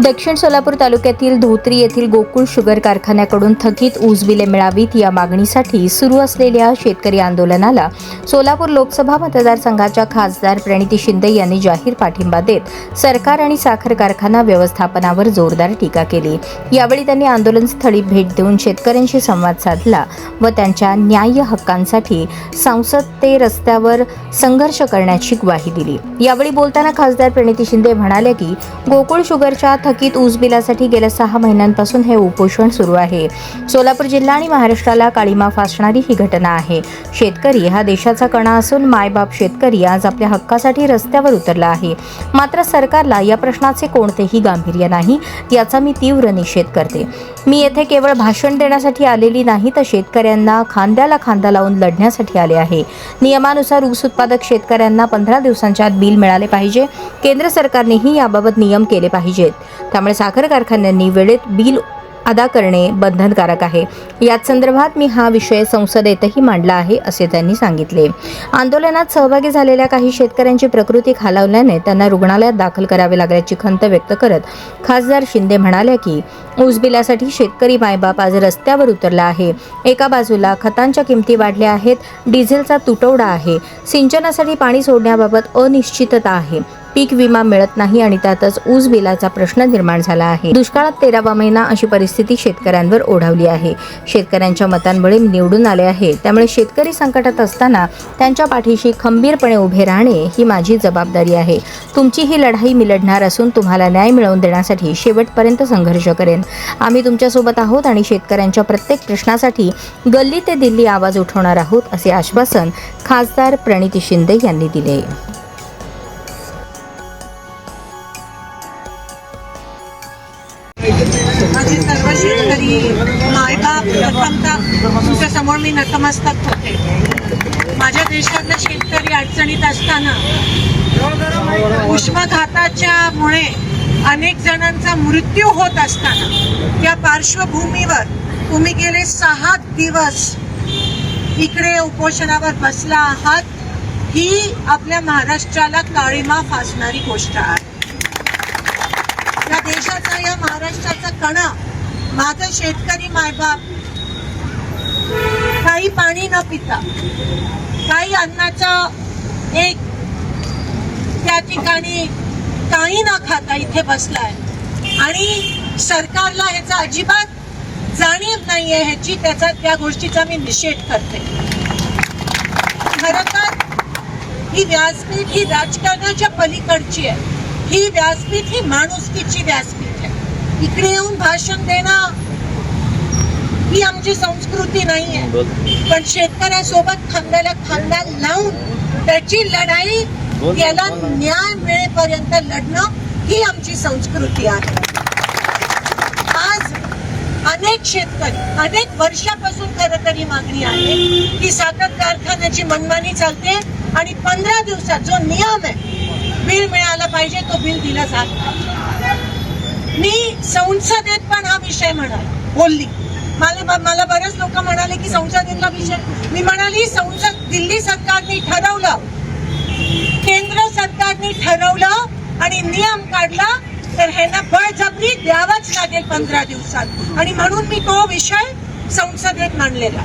दक्षिण सोलापूर तालुक्यातील धोत्री येथील गोकुळ शुगर कारखान्याकडून थकीत ऊस बिले मिळावीत या मागणीसाठी सुरू असलेल्या शेतकरी आंदोलनाला सोलापूर लोकसभा मतदारसंघाच्या खासदार प्रणिती शिंदे यांनी जाहीर पाठिंबा देत सरकार आणि साखर कारखाना व्यवस्थापनावर जोरदार टीका केली। यावेळी त्यांनी आंदोलनस्थळी भेट देऊन शेतकऱ्यांशी संवाद साधला व त्यांच्या न्याय्य हक्कांसाठी संसद ते रस्त्यावर संघर्ष करण्याची ग्वाही दिली। यावेळी बोलताना खासदार प्रणिती शिंदे म्हणाले की गोकुळ शुगरच्या थकीत ऊस बिलासाठी गेल्या 6 महिन्यांपासून हे उपोषण सुरू आहे। सोलापूर जिल्हा आणि महाराष्ट्राला काळीमा फासणारी ही घटना आहे। शेतकरी हा देशाचा कणा असून मायबाप शेतकरी आज आपल्या हक्कासाठी रस्त्यावर उतरला आहे। मात्र सरकारला या प्रश्नाचे कोणतेही गांभीर्य नाही, याचा मी तीव्र निषेध करते। मी येथे केवळ भाषण देण्यासाठी आलेली नाही, तर शेतकऱ्यांना खांद्याला खांदा लावून लढण्यासाठी आले आहे। नियमानुसार ऊस उत्पादक शेतकऱ्यांना 15 दिवसांच्या आत बिल मिळाले पाहिजे। केंद्र सरकारनेही याबाबत नियम केले पाहिजेत। त्यामुळे साखर कारखान्यांनी वेळेत बिल अदा करणे बंधनकारक आहे। याच संदर्भात मी हा विषय संसदेतही मांडला आहे, असे त्यांनी सांगितले। आंदोलनात सहभागी झालेल्या काही शेतकऱ्यांची प्रकृती खालावल्याने त्यांना रुग्णालयात दाखल करावे लागल्याची खंत व्यक्त करत खासदार शिंदे म्हणाले की ऊस बिलासाठी शेतकरी मायबाप आज रस्त्यावर उतरला आहे। एका बाजूला खतांच्या किमती वाढल्या आहेत, डिझेलचा तुटवडा आहे, सिंचनासाठी पाणी सोडण्याबाबत अनिश्चितता आहे, पीक विमा मिळत नाही आणि त्यातच ऊस बिलाचा प्रश्न निर्माण झाला आहे। दुष्काळात 13वा महिना अशी परिस्थिती शेतकऱ्यांवर ओढावली आहे। शेतकऱ्यांच्या मतांमुळे निवडून आले आहे, त्यामुळे शेतकरी संकटात असताना त्यांच्या पाठीशी खंबीरपणे उभे राहणे ही माझी जबाबदारी आहे। तुमची ही लढाई मी लढणार असून तुम्हाला न्याय मिळवून देण्यासाठी शेवटपर्यंत संघर्ष करेन। आम्ही तुमच्यासोबत आहोत आणि शेतकऱ्यांच्या प्रत्येक प्रश्नासाठी गल्ली ते दिल्ली आवाज उठवणार आहोत, असे आश्वासन खासदार प्रणिती शिंदे यांनी दिले। माझे सर्व शेतकरी मायबाप प्रथमतः तुमच्या समोर मी नतमस्तक होते। माझ्या देशातले शेतकरी अडचणीत असताना उष्माघाताच्या मुळे अनेक जणांचा मृत्यू होत असताना या पार्श्वभूमीवर तुम्ही गेले 6 दिवस इकडे उपोषणावर बसला आहात, ही आपल्या महाराष्ट्राला काळीमा फासणारी गोष्ट आहे। या देशाचा, या महाराष्ट्राचा कणा माझं शेतकरी मायबाप काही पाणी न पिता, काही अन्नाचा एक त्या ठिकाणी काही न खाता इथे बसलाय आणि सरकारला ह्याचा अजिबात जाणीव नाहीये ह्याची, त्या गोष्टीचा मी निषेध करते। खरं तर ही व्यासपीठ ही राजकारणाच्या पलीकडची आहे। ही व्यासपीठ ही माणुसकीची व्यासपीठ आहे। इकडे येऊन भाषण देणं ही आमची संस्कृती नाही आहे, पण शेतकऱ्यासोबत खांद्याला खांदा लावून त्याची लढाई, याला न्याय मिळेपर्यंत लढणं ही आमची संस्कृती आहे। आज अनेक शेतकरी अनेक वर्षापासून खरं तर ही मागणी आहे की साखर कारखान्याची मनमानी चालते आणि 15 दिवसात जो नियम आहे बिल मिळाला पाहिजे, तो बिल दिला जात नाही। मी संसदेत पण हा विषय बोलली। मला बरेच लोक म्हणाले की संसदेतला विषय, मी म्हणाली संसद दिल्ली सरकारने ठरवलं, केंद्र सरकारने ठरवलं आणि नियम काढला, तर ह्यांना बळजबरी द्यावंच लागेल 15 दिवसात, आणि म्हणून मी तो विषय संसदेत मांडलेला।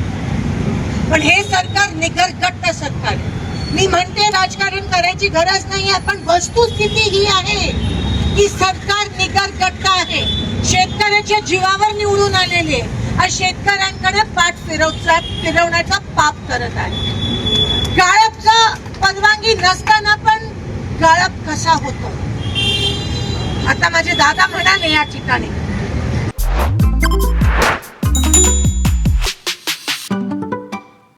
पण हे सरकार निगरगट्ट सरकार आहे। मी म्हणते राजकारण करायची गरज नाही आहे, पण वस्तुस्थिती ही आहे की सरकार निगरगट्ट आहे। शेतकऱ्याच्या जीवावर निवडून आलेले आज शेतकऱ्यांकडे पाठ फिरवण्याचा पाप करत आहे। गाळपचा परवानगी नसताना पण गाळप कसा होतो, आता माझे दादा म्हणाले या ठिकाणी